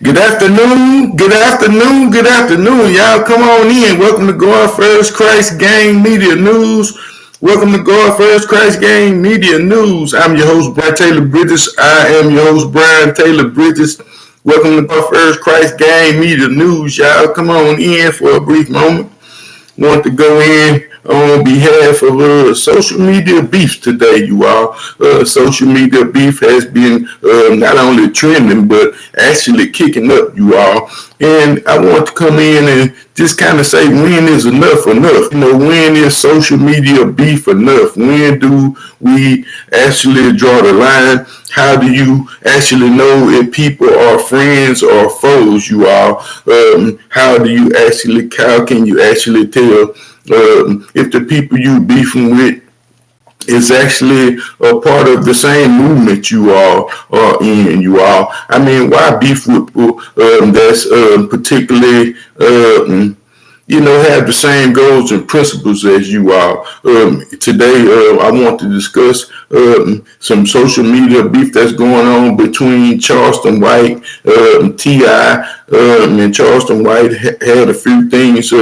Good afternoon, good afternoon, good afternoon. Y'all come on in. Welcome to God First Christ Gang Media News. Welcome to God First Christ Gang Media News. I'm your host, Brian Taylor Bridges. I am your host, Brian Taylor Bridges. Welcome to God First Christ Gang Media News. Y'all come on in for a brief moment. Want to go in on behalf of social media beef today, you all. Social media beef has been not only trending, but actually kicking up, you all. And I want to come in and just kind of say, when is enough enough? You know, when is social media beef enough? When do we actually draw the line? How do you actually know if people are friends or foes, you all? How can you actually tell if the people you beefing with is actually a part of the same movement you all are in, you all? I mean, why beef with people that's particularly have the same goals and principles as you are. Today, I want to discuss some social media beef that's going on between Charleston White, T.I., and Charleston White had a few things,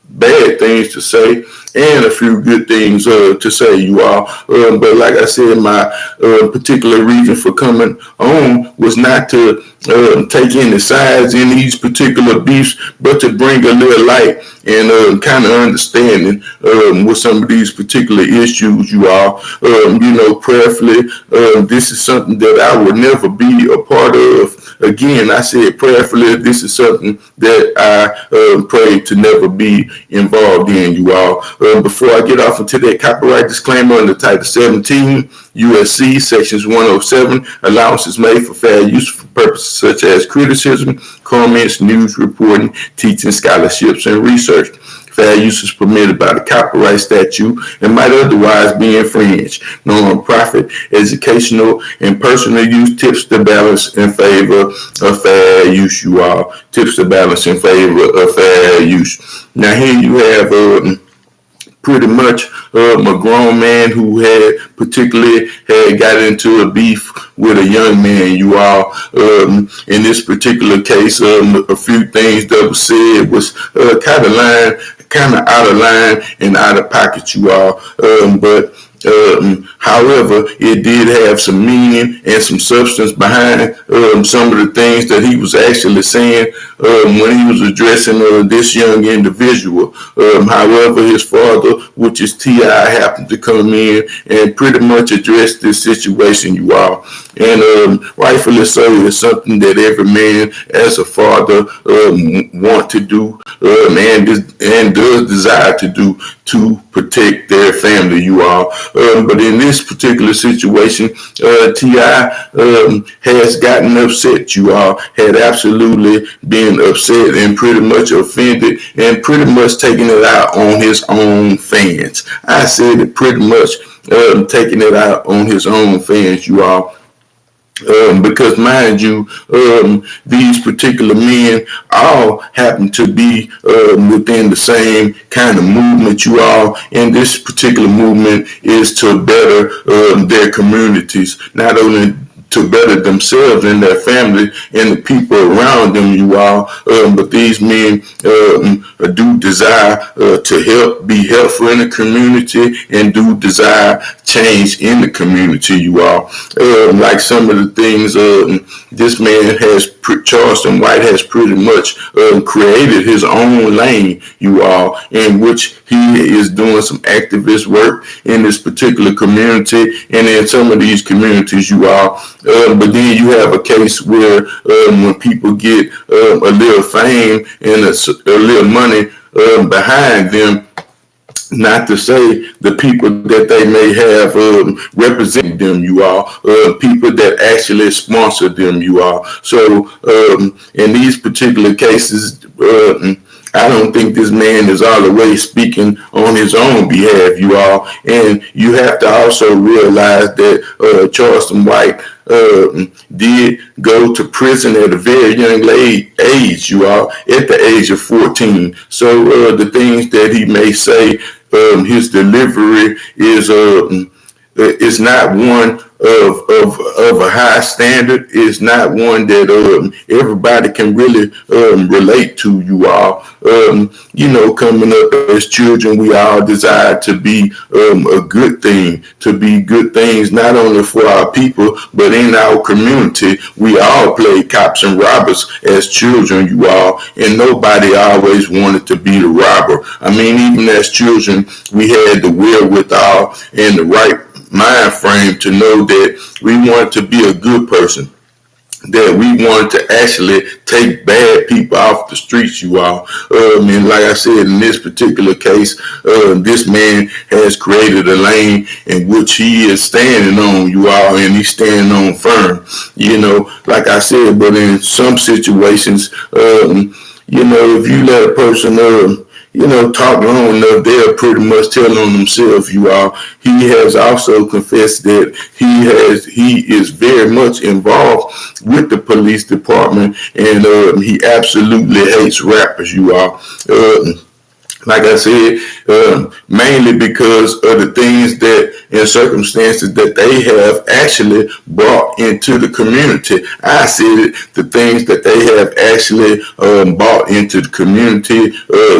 bad things to say, and a few good things to say, you all. But like I said, my particular reason for coming on was not to take any sides in these particular beefs, but to bring a little light and kind of understanding with some of these particular issues, you all. Prayerfully, this is something that I would never be a part of. Again, I said prayerfully, this is something that I pray to never be involved in, you all. Before I get off into that copyright disclaimer under Title 17, USC, Sections 107, allowance is made for fair use for purposes such as criticism, comments, news reporting, teaching, scholarships, and research. Fair use is permitted by the copyright statute and might otherwise be infringed. Non-profit, educational, and personal use tips the balance in favor of fair use, you all. Tips the balance in favor of fair use. Now here you have pretty much a grown man who had got into a beef with a young man, you all. In this particular case, a few things that was said was kind of out of line and out of pocket, you all. However, it did have some meaning and some substance behind some of the things that he was actually saying when he was addressing this young individual. However, his father, which is T.I., happened to come in and pretty much address this situation, you all. And rightfully so, it's something that every man as a father want to do and does desire to do to protect their family, you all. But in this particular situation, T.I. has gotten upset, you all, had absolutely been upset and pretty much offended and pretty much taking it out on his own fans. I said it, pretty much taking it out on his own fans, you all. Because mind you, these particular men all happen to be within the same kind of movement, you all. And this particular movement is to better their communities, not only to better themselves and their family and the people around them, you all. But these men do desire to be helpful in the community and do desire change in the community, you all. Like some of the things this man Charleston White has pretty much created his own lane, you all, in which he is doing some activist work in this particular community and in some of these communities, you all. But then you have a case where when people get a little fame and a little money behind them, not to say the people that they may have representing them, you all, people that actually sponsor them, you all. So in these particular cases, I don't think this man is all the way speaking on his own behalf, you all. And you have to also realize that Charleston White did go to prison at a very young age, you all, at the age of 14. So the things that he may say, his delivery is not one of a high standard is not one that everybody can really relate to, you all. Coming up as children, we all desire to be a good thing, to be good things not only for our people but in our community. We all played cops and robbers as children, you all, and nobody always wanted to be the robber. I mean, even as children, we had the wherewithal and the right mind frame to know that we wanted to be a good person, that we wanted to actually take bad people off the streets, you all. And like I said, in this particular case, this man has created a lane in which he is standing on, you all, and he's standing on firm, like I said. But in some situations, if you let a person talk long enough, they'll pretty much tell on themselves, you all. He has also confessed that he is very much involved with the police department, and he absolutely hates rappers, you all. Like I said, mainly because of the things that and circumstances that they have actually brought into the community. I said it, the things that they have actually brought into the community,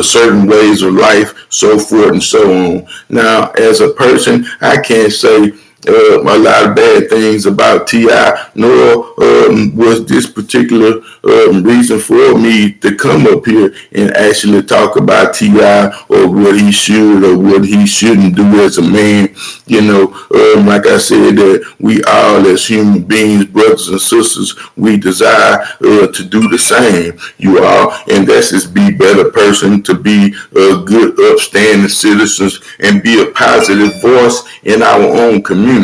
certain ways of life, so forth and so on. Now, as a person, I can't say a lot of bad things about T.I., nor was this particular reason for me to come up here and actually talk about T.I. or what he should or what he shouldn't do as a man. Like I said, that we all as human beings, brothers and sisters, we desire to do the same, you all, and that's just be a better person, to be good, upstanding citizens, and be a positive voice in our own community.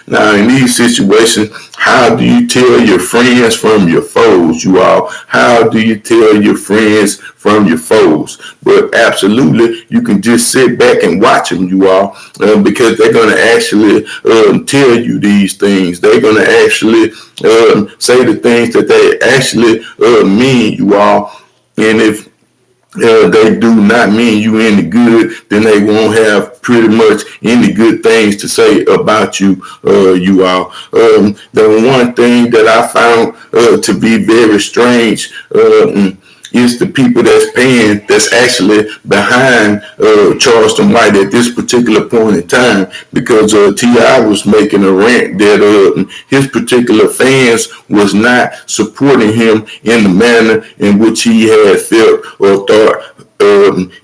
Now, in these situations, how do you tell your friends from your foes, you all? How do you tell your friends from your foes? But absolutely, you can just sit back and watch them, you all, because they're going to actually tell you these things. They're going to actually say the things that they actually mean, you all. And if they do not mean you any good, then they won't have pretty much any good things to say about you, you all. The one thing that I found to be very strange is the people that's actually behind Charleston White at this particular point in time, because T.I. was making a rant that his particular fans was not supporting him in the manner in which he had felt or thought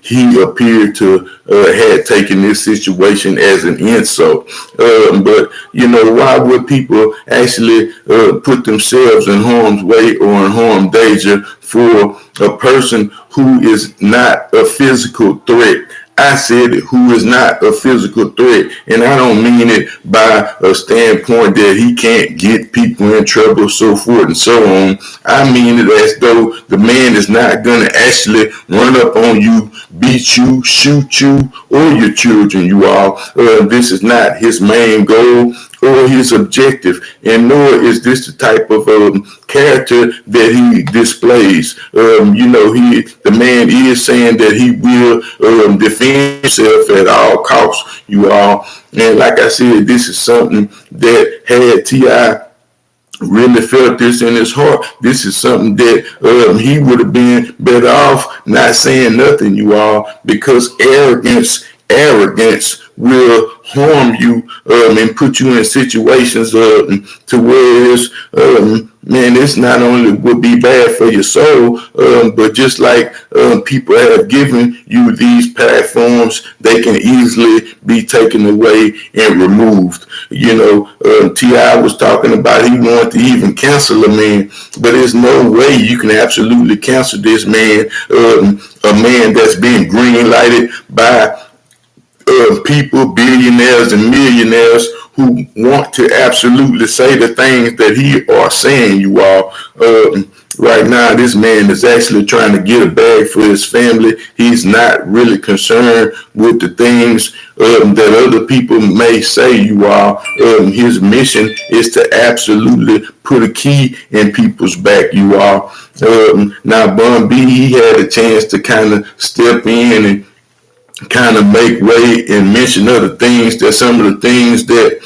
he appeared to had taken this situation as an insult. But, why would people actually put themselves in harm's way or in harm's danger for a person who is not a physical threat? I said who is not a physical threat, and I don't mean it by a standpoint that he can't get people in trouble, so forth and so on. I mean it as though the man is not going to actually run up on you, beat you, shoot you, or your children, you all. This is not his main goal or his objective, and nor is this the type of character that he displays. The man is saying that he will defend himself at all costs, you all. And like I said, this is something that had T.I. really felt this in his heart. This is something that he would have been better off not saying nothing, you all, because arrogance will harm you and put you in situations to where it's not only would be bad for your soul, but just like people have given you these platforms, they can easily be taken away and removed. T.I. was talking about he wanted to even cancel a man, but there's no way you can absolutely cancel this man, a man that's being green lighted by people, billionaires and millionaires who want to absolutely say the things that he are saying, you all. Right now, this man is actually trying to get a bag for his family. He's not really concerned with the things that other people may say, you all. His mission is to absolutely put a key in people's back, you all. Now, Bun B, he had a chance to kind of step in kind of make way and mention other things, that some of the things that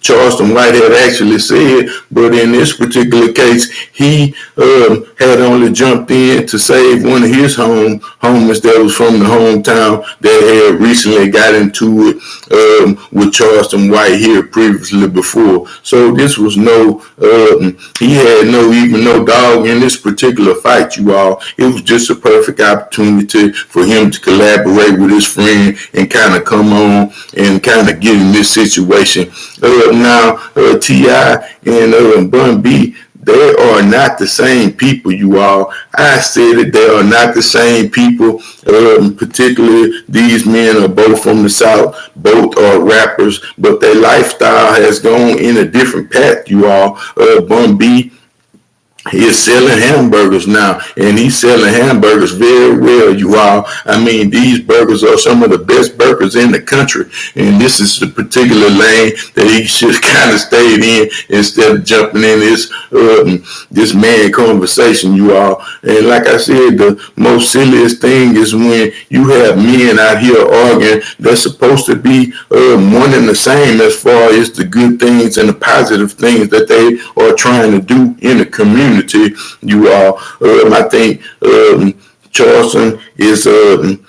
Charleston White had actually said, but in this particular case, he had only jumped in to save one of his homies that was from the hometown that had recently got into it with Charleston White here previously before. So this was he had no dog in this particular fight, you all. It was just a perfect opportunity for him to collaborate with his friend and kind of come on and kind of get in this situation. Now, T.I. and Bun B, they are not the same people, you all. I said that they are not the same people. Particularly, these men are both from the South. Both are rappers, but their lifestyle has gone in a different path, you all. Bun B, he is selling hamburgers now, and he's selling hamburgers very well, you all. I mean, these burgers are some of the best burgers in the country, and this is the particular lane that he should kind of stayed in instead of jumping in this man conversation, you all. And like I said, the most silliest thing is when you have men out here arguing that's supposed to be one and the same as far as the good things and the positive things that they are trying to do in the community. You all, I think Charleston is, in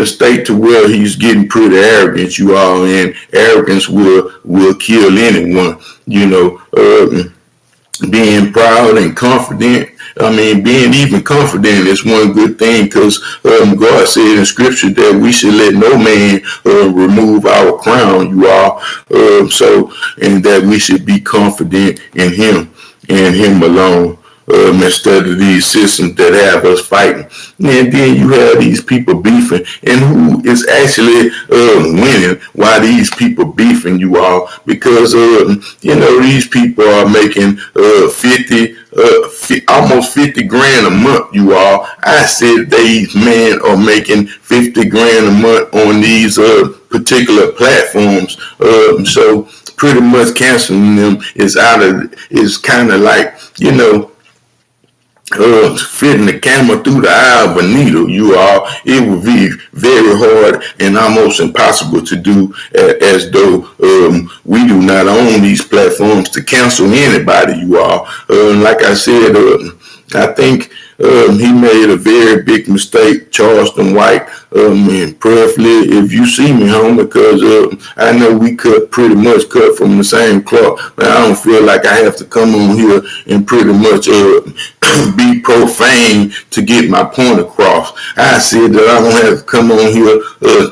a state to where he's getting pretty arrogant, you all, and arrogance will kill anyone. Being proud and confident. I mean, being even confident is one good thing, because God said in Scripture that we should let no man remove our crown, you all. And that we should be confident in Him and Him alone. Instead of these systems that have us fighting. And then you have these people beefing, and who is actually winning while these people beefing, you all, because these people are making almost 50 grand a month, you all. I said these men are making 50 grand a month on these particular platforms. So pretty much canceling them is kind of like, fitting the camera through the eye of a needle, you all. It would be very hard and almost impossible to do, as though we do not own these platforms to cancel anybody, you all. Like I said, I think he made a very big mistake, Charleston White. And prayerfully, if you see me, home, because I know we pretty much cut from the same cloth, but I don't feel like I have to come on here and pretty much be profane to get my point across. I said that I don't have to come on here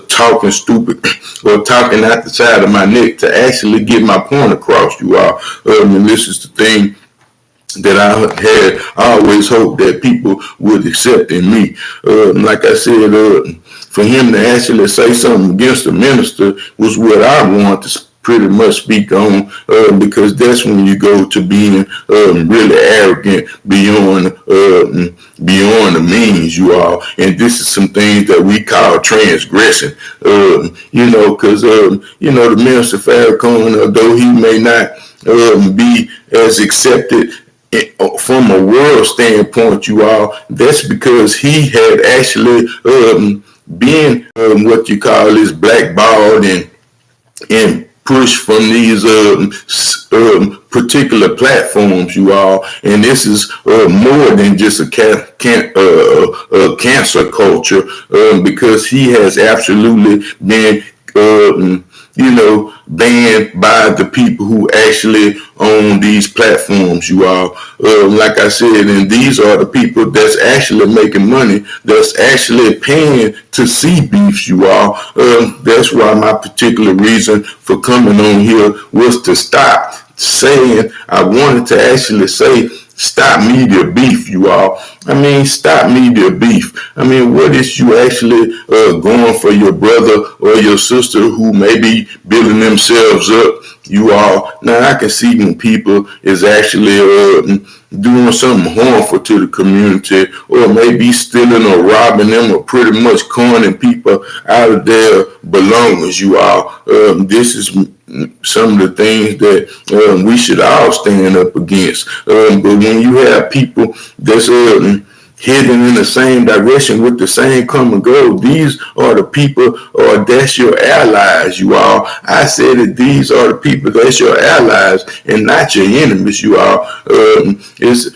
talking stupid or talking out the side of my neck to actually get my point across, you all. And this is the thing that I had always hoped that people would accept in me. Like I said, for him to actually say something against the minister was what I wanted to pretty much speak on, because that's when you go to being really arrogant beyond the means, you all. And this is some things that we call transgression, because the minister Farrakhan, though he may not be as accepted from a world standpoint, you all, that's because he had actually been what you call this blackballed and pushed from these particular platforms, you all. And this is more than just a cancer culture, because he has absolutely been banned by the people who actually own these platforms, you all. Like I said, and these are the people that's actually making money, that's actually paying to see beefs, you all. That's why my particular reason for coming on here was to stop saying, I wanted to actually say, stop media beef, you all. I mean, stop media beef. I mean, what is you actually going for your brother or your sister who may be building themselves up, you all? Now, I can see when people is actually doing something harmful to the community, or maybe stealing or robbing them, or pretty much conning people out of their belongings, you all. This is some of the things that we should all stand up against. But when you have people that's heading in the same direction with the same common goal. These are the people, or that's your allies, you all. I said that these are the people that's your allies and not your enemies, you all. It's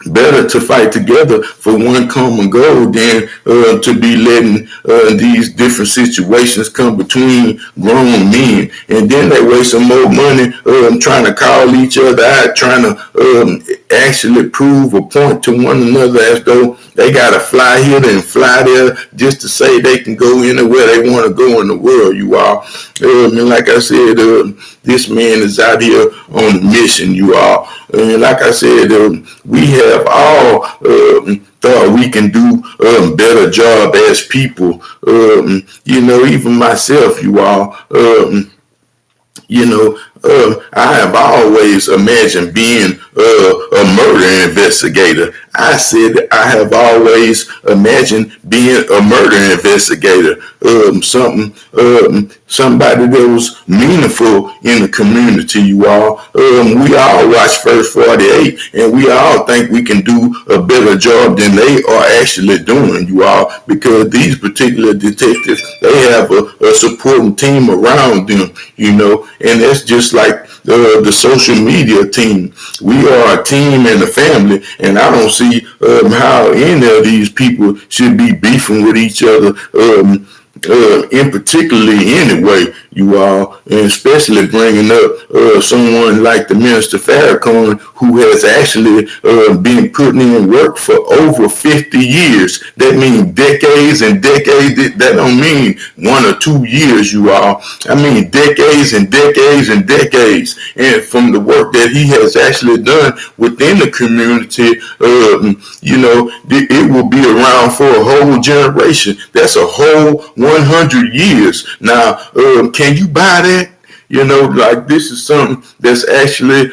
better to fight together for one common goal than to be letting these different situations come between grown men, and then they waste some more money trying to call each other out, trying to actually prove a point to one another, as though they gotta fly here and fly there just to say they can go anywhere they want to go in the world, you all. And like I said, this man is out here on a mission, you all. And like I said, we have all thought we can do a better job as people. Even myself, you all. I have always imagined being a murder investigator. I said I have always imagined being a murder investigator. Somebody that was meaningful in the community, you all. We all watch First 48, and we all think we can do a better job than they are actually doing, you all, because these particular detectives, they have a supporting team around them, and that's just like the social media team. We are a team and a family, and I don't see how any of these people should be beefing with each other, in particularly anyway, you all, and especially bringing up someone like the Minister Farrakhan, who has actually been putting in work for over 50 years. That means decades and decades. That don't mean 1 or 2 years, you all. I mean decades and decades and decades. And from the work that he has actually done within the community, it will be around for a whole generation. That's a whole 100 years. Now, can you buy that? This is something that's actually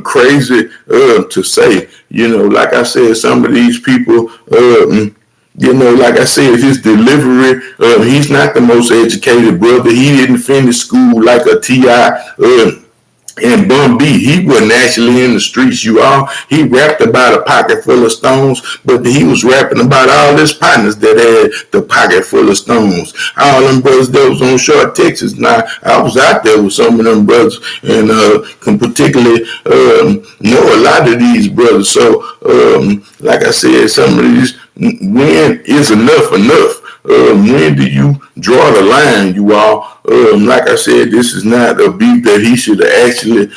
crazy to say. Like I said, some of these people, like I said, his delivery, he's not the most educated brother. He didn't finish school like a T.I. And Bun B, he wasn't actually in the streets, you all. He rapped about a pocket full of stones, but he was rapping about all his partners that had the pocket full of stones. All them brothers that was on Short Texas. Now, I was out there with some of them brothers, and can particularly know a lot of these brothers. So, like I said, some of these, when is enough? When do you draw the line, you all? Like I said, this is not a beef that he should have actually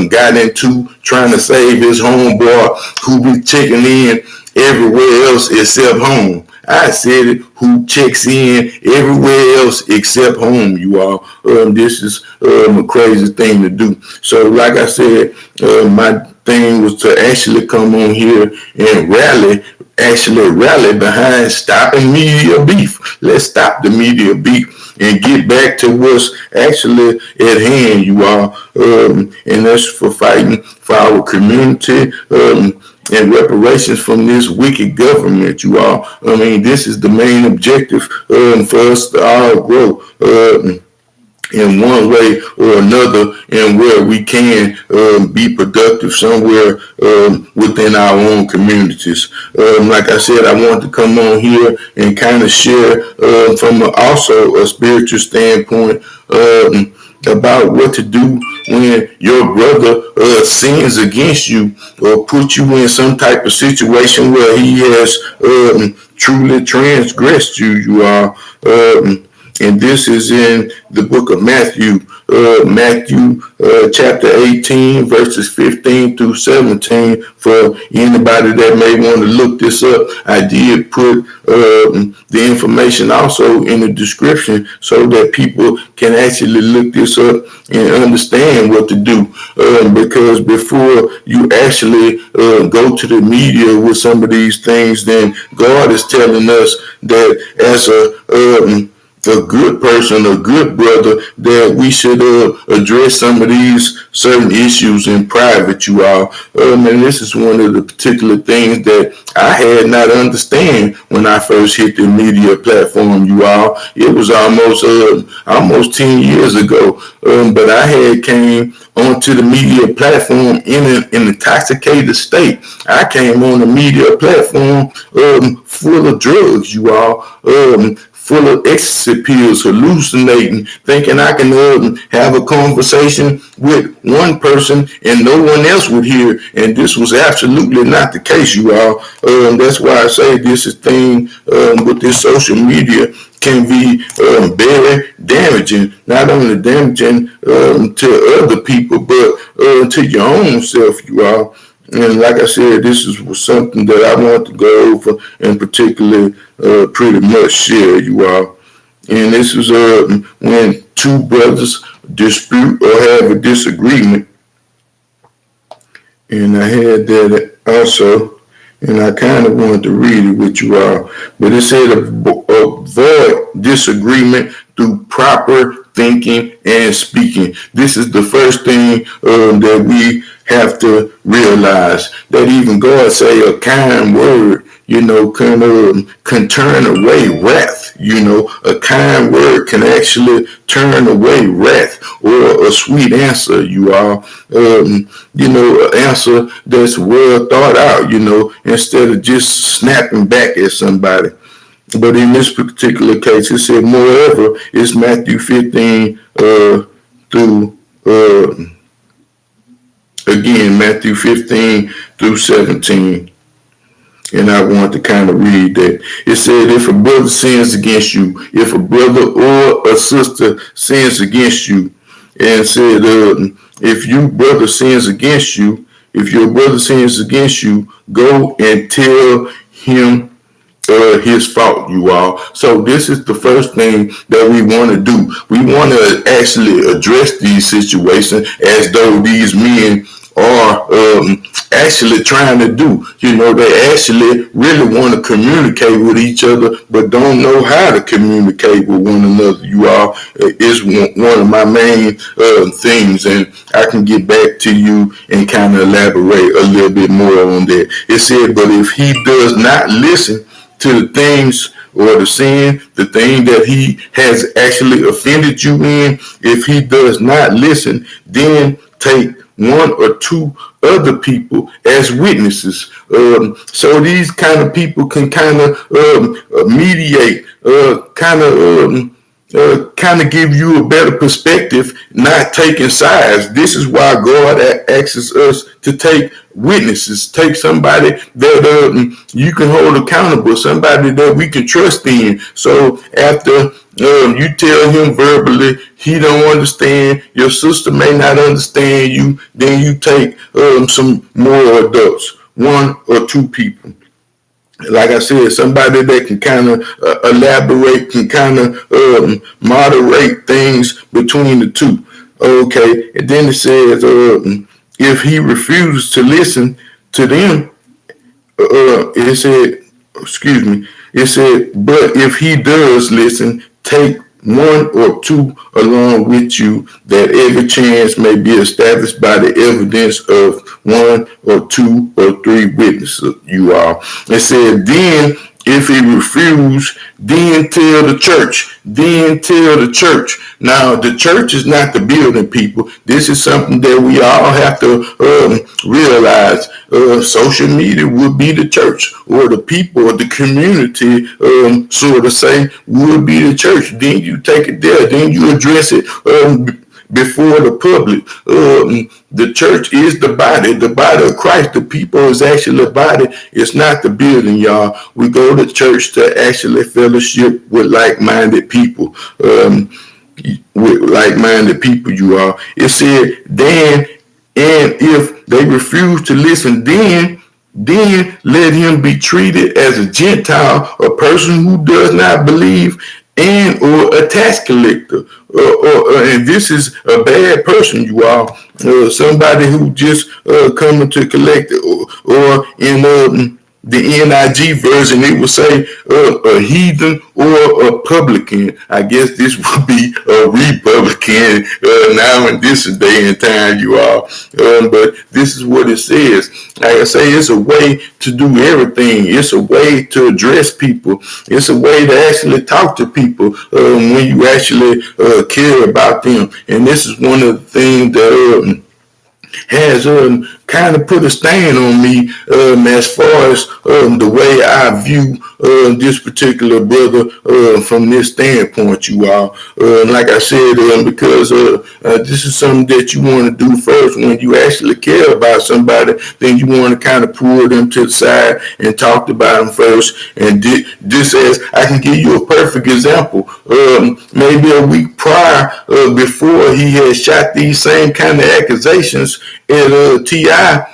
got into, trying to save his homeboy who be checking in everywhere else except home. I said it, who checks in everywhere else except home, you all. This is a crazy thing to do. So like I said, my thing was to actually come on here and rally behind stopping media beef. Let's stop the media beef and get back to what's actually at hand, you all. And that's for fighting for our community, and reparations from this wicked government, you all. I mean, this is the main objective for us to all grow in one way or another, and where we can be productive somewhere within our own communities. Like I said, I want to come on here and kind of share from also a spiritual standpoint about what to do when your brother sins against you or put you in some type of situation where he has truly transgressed you. You are, and this is in the book of Matthew, chapter 18, verses 15 through 17. For anybody that may want to look this up, I did put the information also in the description so that people can actually look this up and understand what to do. Because before you actually go to the media with some of these things, then God is telling us that as a a good person, a good brother, that we should address some of these certain issues in private, you all. And this is one of the particular things that I had not understand when I first hit the media platform, you all. It was almost 10 years ago, but I had came onto the media platform in an intoxicated state. I came on the media platform full of drugs, you all. Full of ecstasy pills, hallucinating, thinking I can have a conversation with one person and no one else would hear. And this was absolutely not the case, you all. That's why I say this is thing with this social media can be very damaging, not only damaging to other people, but to your own self, you all. And like I said, this was something that I want to go over and particularly pretty much share, you all. And this is when two brothers dispute or have a disagreement. And I had that also, and I kind of wanted to read it with you all. But it said avoid disagreement through proper thinking and speaking. This is the first thing that we have to realize, that even God say a kind word, can turn away wrath. A kind word can actually turn away wrath, or a sweet answer, you all. An answer that's well thought out, instead of just snapping back at somebody. But in this particular case, it said, moreover, it's Matthew 15 through, again, Matthew 15 through 17. And I want to kind of read that. It said, if a brother sins against you, if a brother or a sister sins against you, and said, if your brother sins against you, go and tell him his fault, you all. So this is the first thing that we want to do. We want to actually address these situations as though these men are actually trying to do. They actually really want to communicate with each other, but don't know how to communicate with one another, you all. Is one of my main things, and I can get back to you and kind of elaborate a little bit more on that. It said, but if he does not listen to the things or the sin, the thing that he has actually offended you in, if he does not listen, then take one or two other people as witnesses. So these kind of people can kind of mediate, kind of give you a better perspective, not taking sides. This is why God asks us to take witnesses, take somebody that you can hold accountable, somebody that we can trust in. So after you tell him verbally, he don't understand, your sister may not understand you, then you take some more adults, one or two people. Like I said, somebody that can kind of elaborate, can kind of moderate things between the two. Okay, and then it says, if he refuses to listen to them, it said, but if he does listen, take one or two along with you, that every chance may be established by the evidence of one or two or three witnesses, you all. It said, then if he refuse, then tell the church. Now, the church is not the building, people. This is something that we all have to realize. Social media would be the church, or the people, or the community, sort of say, would be the church. Then you take it there. Then you address it before the public. The church is the body of Christ. The people is actually the body. It's not the building, y'all. We go to church to actually fellowship with like-minded people. You all. It said, then, and if they refuse to listen, then let him be treated as a Gentile, a person who does not believe, and or a tax collector, and this is a bad person, you all. Somebody who just coming to collect, or in the NIG version, it would say a heathen or a publican. I guess this would be a Republican now in this day and time, you all. But this is what it says. Like I say, it's a way to do everything. It's a way to address people. It's a way to actually talk to people when you actually care about them. And this is one of the things that has kind of put a stain on me as far as the way I view this particular brother from this standpoint, you all. Like I said, because this is something that you want to do first when you actually care about somebody, then you want to kind of pull them to the side and talk about them first. And this as I can give you a perfect example. Maybe a week prior, before he had shot these same kind of accusations at T.I.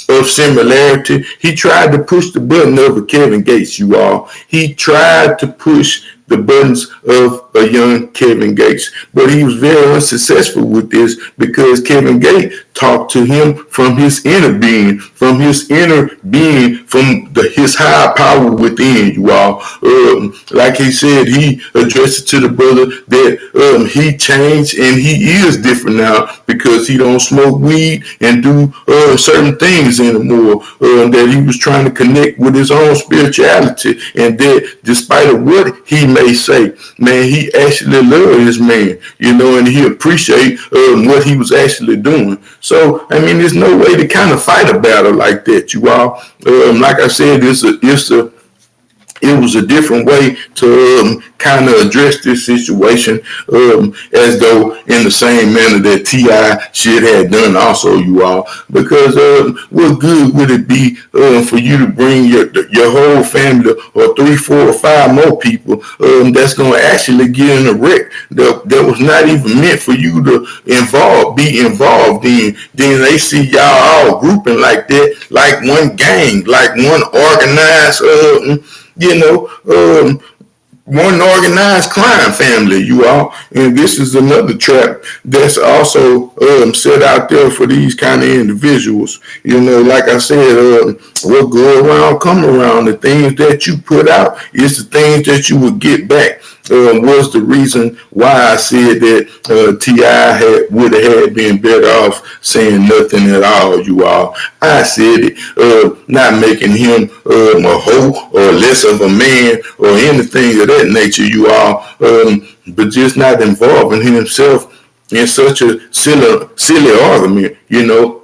of similarity, he tried to push the button of Kevin Gates, you all. He tried to push the buttons of a young Kevin Gates, but he was very unsuccessful with this because Kevin Gates talked to him from his inner being, from his high power within, you all. Like he said, he addressed it to the brother that he changed and he is different now because he don't smoke weed and do certain things anymore. That he was trying to connect with his own spirituality, and that despite of what he may say, man, he actually loved his man, you know, and he appreciate what he was actually doing. So, I mean, there's no way to kind of fight a battle like that, you all. Like I said, it was a different way to kind of address this situation, as though in the same manner that T.I. should have done also, you all. Because what good would it be for you to bring your whole family or 3, 4, or 5 more people that's going to actually get in a wreck that was not even meant for you to be involved in? Then they see y'all all grouping like that, like one gang, like one organized one organized crime family, you all. And this is another trap that's also set out there for these kind of individuals. You know, like I said, what go around, come around. The things that you put out is the things that you will get back. Was the reason why I said that T.I. would have been better off saying nothing at all, you all. I said it, not making him a hoe or less of a man or anything of that nature, you all, but just not involving himself in such a silly argument, you know.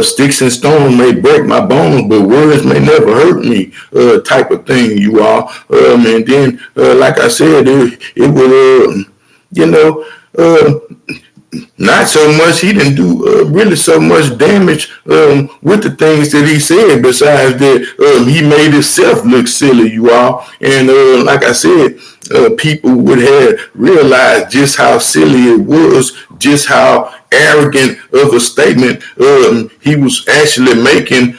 Sticks and stones may break my bones, but words may never hurt me, type of thing, you all. And then, like I said, it would, not so much, he didn't do really so much damage with the things that he said, besides that he made himself look silly, you all. And like I said, people would have realized just how silly it was, just how arrogant of a statement he was actually making,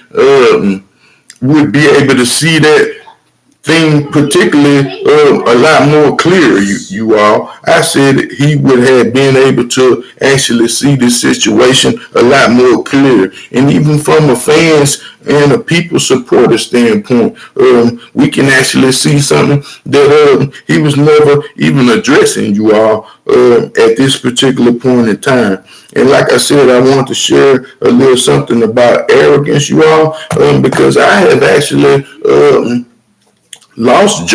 would be able to see that thing particularly a lot more clear, you all. I said he would have been able to actually see this situation a lot more clear. And even from a fans and a people supporter standpoint, we can actually see something that he was never even addressing, you all, at this particular point in time. And like I said, I want to share a little something about arrogance, you all, because I have actually lost a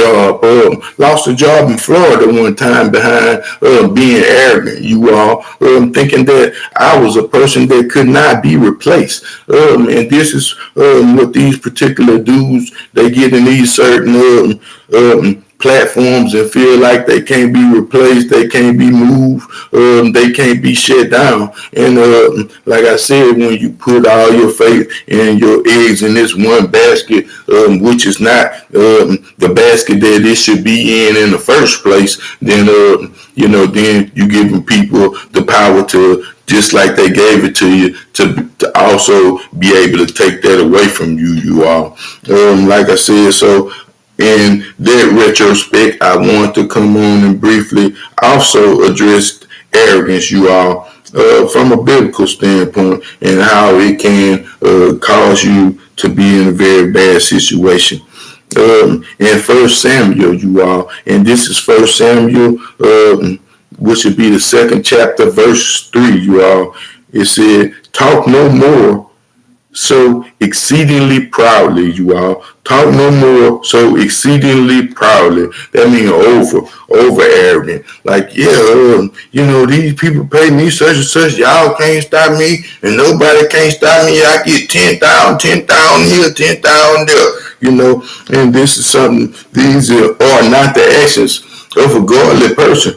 job in Florida one time behind being arrogant, you all, thinking that I was a person that could not be replaced. And this is what these particular dudes, they get in these certain platforms and feel like they can't be replaced, they can't be moved, they can't be shut down. And like I said, when you put all your faith and your eggs in this one basket, which is not the basket that it should be in the first place, then then you giving people the power to, just like they gave it to you, to also be able to take that away from you, you all. Like I said, so in that retrospect, I want to come on and briefly also address arrogance, you all, from a biblical standpoint, and how it can cause you to be in a very bad situation. In First Samuel, you all, and this is First Samuel, which would be the second chapter, verse 3, you all. It said, talk no more so exceedingly proudly, you all. Talk no more so exceedingly proudly. That means over arrogant. Like, these people pay me such and such. Y'all can't stop me, and nobody can't stop me. I get 10,000 here, 10,000 there. And this is something. These are not the actions of a godly person.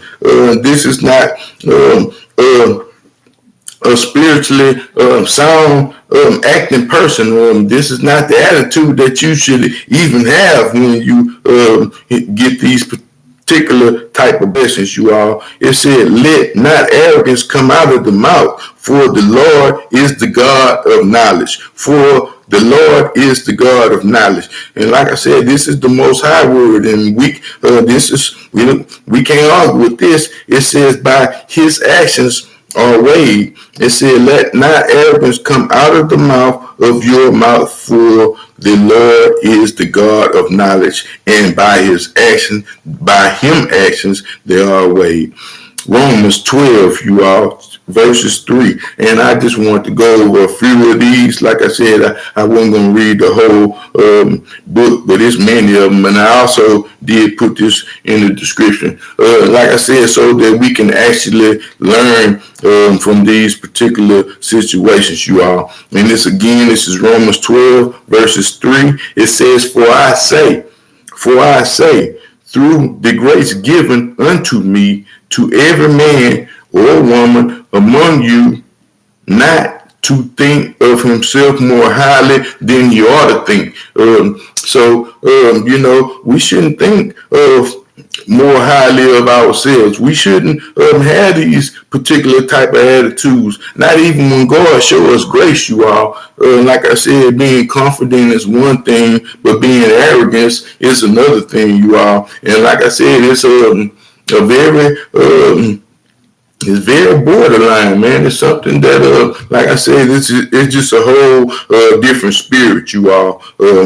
This is not a spiritually sound acting person. This is not the attitude that you should even have when you get these particular type of blessings, you all. It said, let not arrogance come out of the mouth, for the Lord is the God of knowledge. For the Lord is the God of knowledge. And like I said, this is the most high word, and we can't argue with this. It says by his actions are weighed. It said, let not arrogance come out of the mouth of your mouth, for the Lord is the God of knowledge, and by his actions, they are weighed. Romans 12, you all, verses 3. And I just want to go over a few of these. Like I said, I wasn't going to read the whole book, but there's many of them. And I also did put this in the description. Like I said, so that we can actually learn from these particular situations, you all. And this is Romans 12, verses 3. It says, For I say, through the grace given unto me, to every man or woman among you, not to think of himself more highly than you ought to think. We shouldn't think of more highly of ourselves. We shouldn't have these particular type of attitudes, not even when God shows us grace, you all. Like I said, being confident is one thing, but being arrogant is another thing, you all. And like I said, it's it's very borderline, man. It's something that, like I said, it's just a whole different spirit, you all,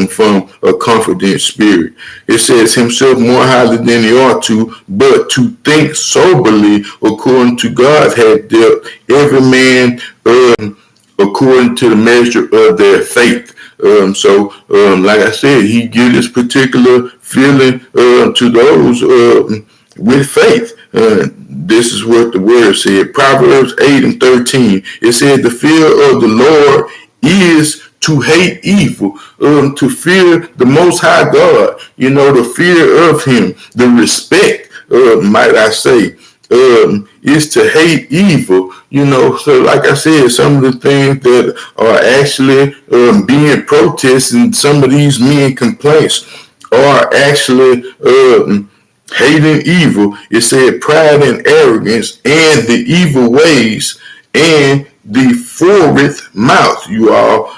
from a confident spirit. It says himself more highly than he ought to, but to think soberly according to God hath dealt every man according to the measure of their faith. Like I said, he gives this particular feeling to those with faith. This is what the word said. Proverbs 8:13. It said, the fear of the Lord is to hate evil, to fear the Most High God, the fear of him, the respect, might I say, is to hate evil, So like I said, some of the things that are actually being protested, and some of these men complaints are actually hating evil. It said pride and arrogance and the evil ways and the forward mouth, you all,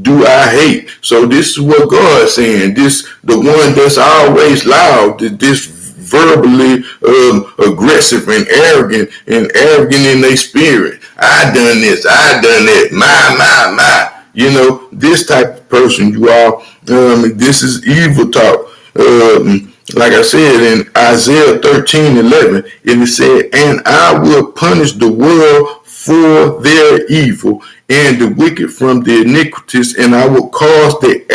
do I hate. So this is what God's saying. This, the one that's always loud, this verbally aggressive and arrogant in their spirit. I done this, I done that, my. This type of person, you all, this is evil talk. Like I said in Isaiah 13:11, it said, and I will punish the world for their evil and the wicked from their iniquities, and I will cause the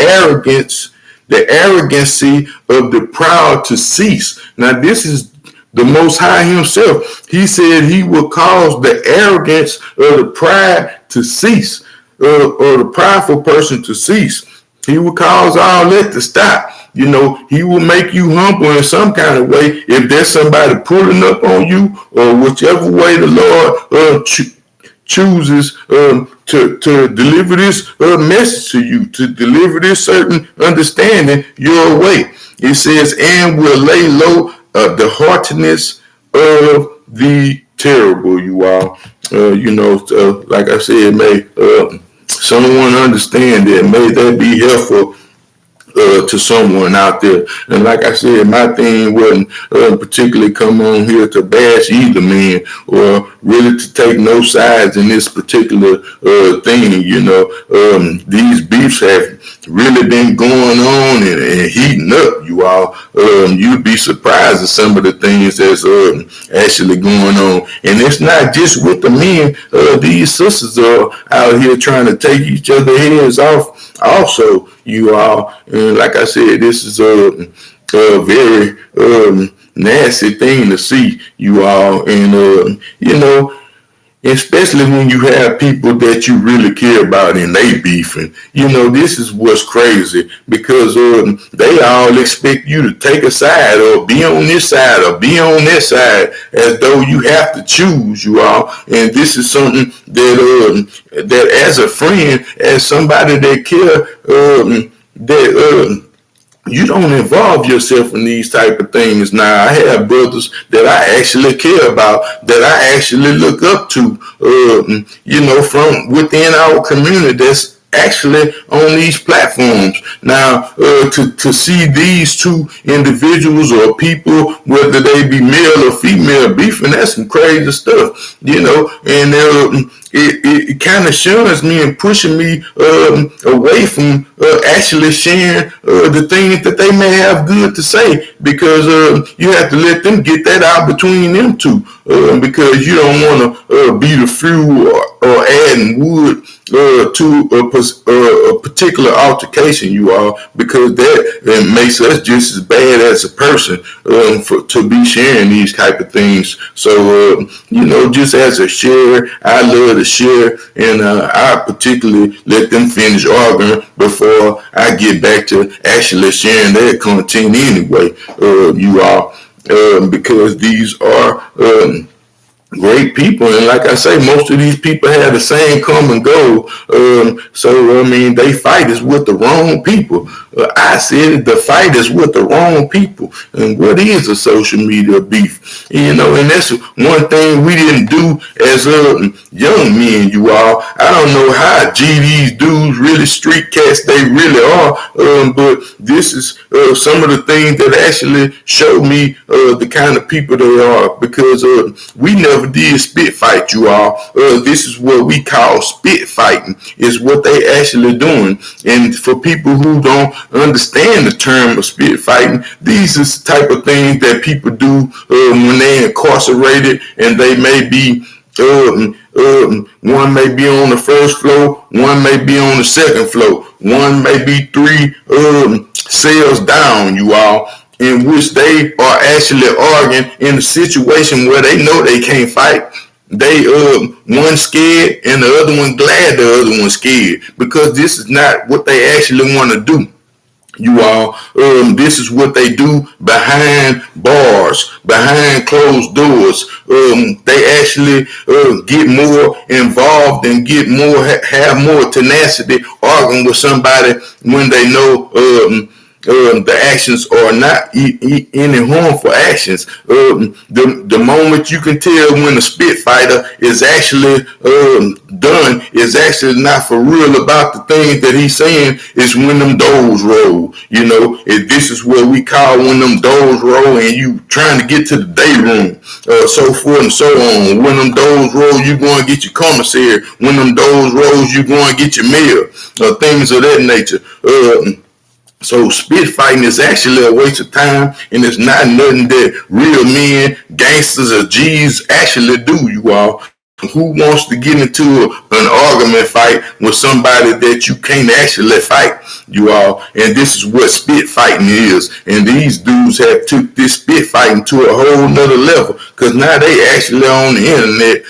arrogancy of the proud to cease. Now this is the Most High himself. He said he will cause the arrogance of the pride to cease, or the prideful person to cease. He will cause all that to stop. He will make you humble in some kind of way if there's somebody pulling up on you, or whichever way the Lord chooses to deliver this message to you, to deliver this certain understanding your way. It says, and will lay low the haughtiness of the terrible, you all. Like I said, may someone understand that. May that be helpful to someone out there. And like I said, my thing wasn't particularly come on here to bash either man or really to take no sides in this particular thing. These beefs have really been going on and heating up, you all. You'd be surprised at some of the things that's actually going on. And it's not just with the men. These sisters are out here trying to take each other's heads off also, you all. And like I said, this is a very nasty thing to see, you all. And, especially when you have people that you really care about and they beefing. This is what's crazy because they all expect you to take a side or be on this side or be on that side as though you have to choose, you all. And this is something that as a friend, as somebody that care, you don't involve yourself in these type of things. Now, I have brothers that I actually care about, that I actually look up to, from within our community that's actually on these platforms. Now, to see these two individuals or people, whether they be male or female, beefing, that's some crazy stuff, and it kind of shuns me and pushing me away from actually sharing the things that they may have good to say, because you have to let them get that out between them two, because you don't want to be the fuel or adding wood to a particular altercation, you all, because that makes us just as bad as a person to be sharing these type of things. So, just as a share, I love to share, and I particularly let them finish arguing before I get back to actually sharing their content anyway, you all, because these are great people, and like I say, most of these people have the same common goal. They fight is with the wrong people. I said the fight is with the wrong people. And what is a social media beef? And that's one thing we didn't do as young men, you all. I don't know how these dudes really street cats they really are, but this is some of the things that actually show me the kind of people they are, because we never did spit fight, you all. This is what we call spit fighting, is what they actually doing. And for people who don't understand the term of spit fighting, these is the type of things that people do when they're incarcerated, and they may be one may be on the first floor, one may be on the second floor, one may be 3 cells down, you all, in which they are actually arguing in a situation where they know they can't fight. They one scared and the other one glad the other one scared, because this is not what they actually want to do, you all. This is what they do behind bars, behind closed doors. They actually get more involved and have more tenacity arguing with somebody when they know the actions are not any harmful actions. The moment you can tell when a spit fighter is actually done, is actually not for real about the things that he's saying, is when them doors roll. This is what we call when them doors roll and you trying to get to the day room, so forth and so on. When them doors roll, you go and get your commissary. When them doors roll, you go and get your mail, things of that nature. So spit fighting is actually a waste of time, and it's not nothing that real men, gangsters, or G's actually do, you all. Who wants to get into an argument fight with somebody that you can't actually fight, you all? And this is what spit fighting is. And these dudes have took this spit fighting to a whole nother level, because now they actually on the internet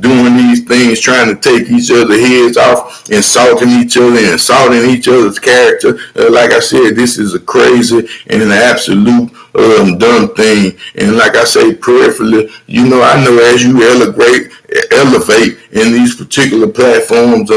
doing these things, trying to take each other's heads off, insulting each other, insulting each other's character. Like I said, this is a crazy and an absolute dumb thing. And like I say, peripherally, I know as you elevate in these particular platforms,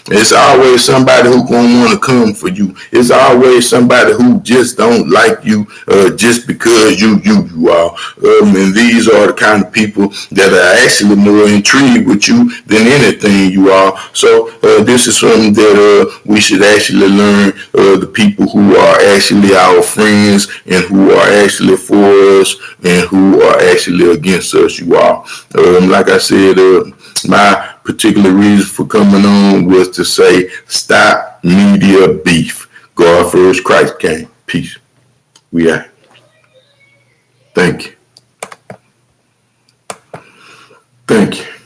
it's always somebody who gonna want to come for you. It's always somebody who just don't like you just because you are. And these are the kind of people that are actually more intrigued with you than anything you are. So this is something that we should actually learn. The people who are actually our friends and who are actually for us and who are actually against us, you are. Like I said, my particular reason for coming on was to say, stop media beef. God first, Christ came. Peace. We out. Thank you. Thank you.